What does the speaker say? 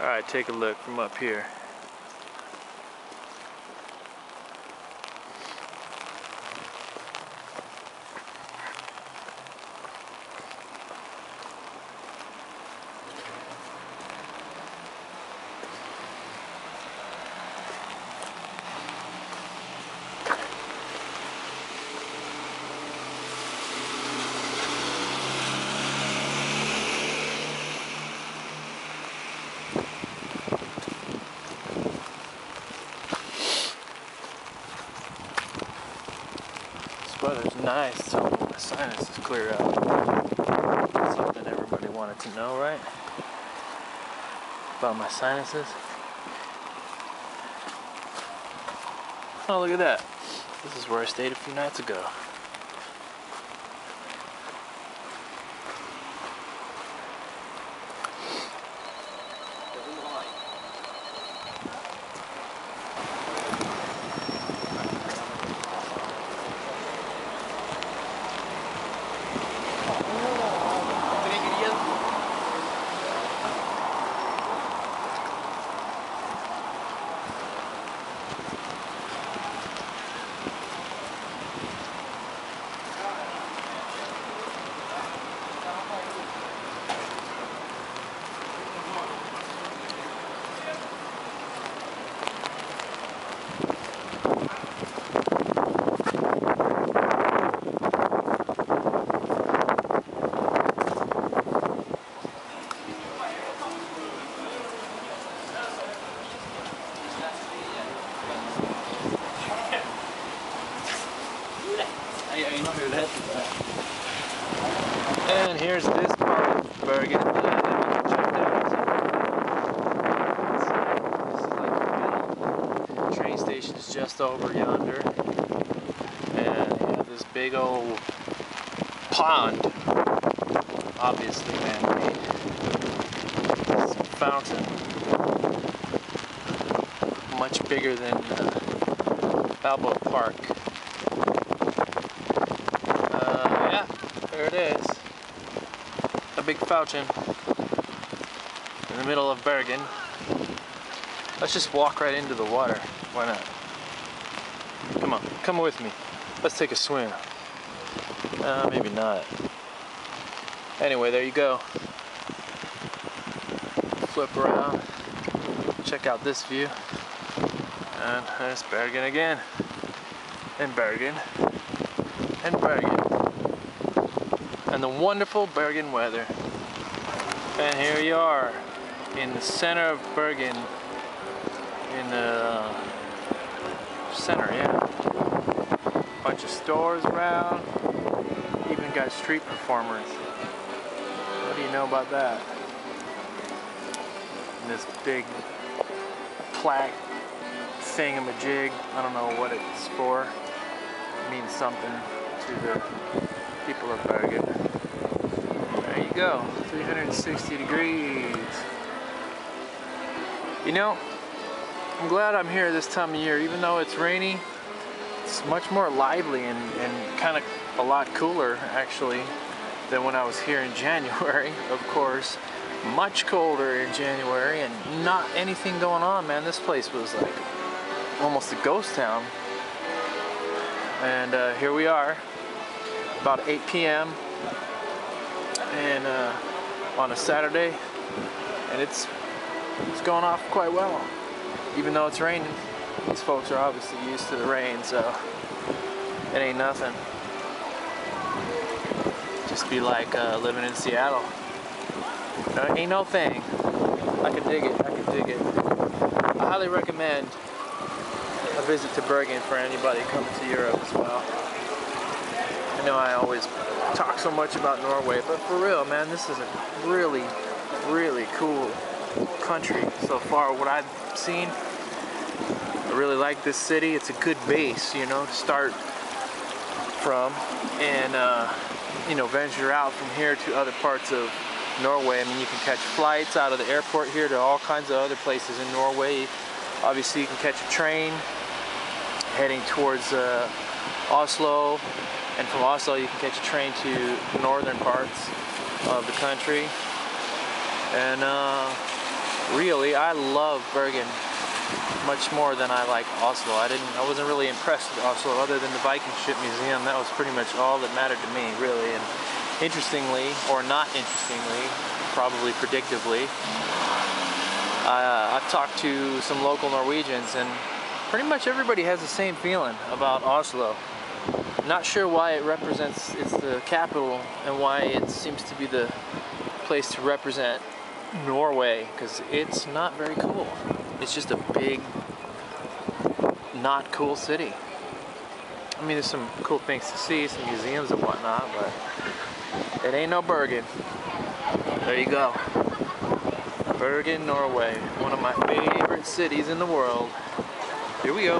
Alright, take a look from up here. Weather's nice, so my sinuses clear out. Something everybody wanted to know, right? About my sinuses. Oh, look at that. This is where I stayed a few nights ago. And here's this part of Bergen that I didn't check out. This is like the middle. Train station's just over yonder. And you have this big old pond, obviously man-made. This fountain, much bigger than Balboa Park. Yeah, there it is. A big fountain in the middle of Bergen. Let's just walk right into the water. Why not? Come on, come with me. Let's take a swim. Maybe not. Anyway, there you go. Flip around. Check out this view. And there's Bergen again. And Bergen. And Bergen. And the wonderful Bergen weather. And here you are in the center of Bergen. In the center, yeah. Bunch of stores around. Even got street performers. What do you know about that? And this big plaque thingamajig. I don't know what it's for. It means something to the people of Bergen. There you go, 360 degrees. You know, I'm glad I'm here this time of year. Even though it's rainy, it's much more lively and kind of a lot cooler actually than when I was here in January, of course. Much colder in January and not anything going on, man. This place was like almost a ghost town. And here we are, about 8 p.m. and on a Saturday, and it's going off quite well, even though it's raining. These folks are obviously used to the rain, so it ain't nothing. Just be like living in Seattle. Ain't no thing. I can dig it. I can dig it. I highly recommend a visit to Bergen for anybody coming to Europe as well. I know I always talk so much about Norway, but for real, man, this is a really, really cool country so far. What I've seen, I really like this city. It's a good base, you know, to start from, and you know, venture out from here to other parts of Norway. I mean, you can catch flights out of the airport here to all kinds of other places in Norway. Obviously, you can catch a train heading towards Oslo, and from Oslo you can catch a train to the northern parts of the country. And Really, I love Bergen much more than I like Oslo. I wasn't really impressed with Oslo other than the Viking ship museum. That was pretty much all that mattered to me, really. And interestingly, or not interestingly, probably predictably, I've talked to some local Norwegians, and pretty much everybody has the same feeling about Oslo. Not sure why it's the capital, and why it seems to be the place to represent Norway, because it's not very cool. It's just a big, not cool city. I mean, there's some cool things to see, some museums and whatnot, but it ain't no Bergen. There you go. Bergen, Norway, one of my favorite cities in the world. Here we go.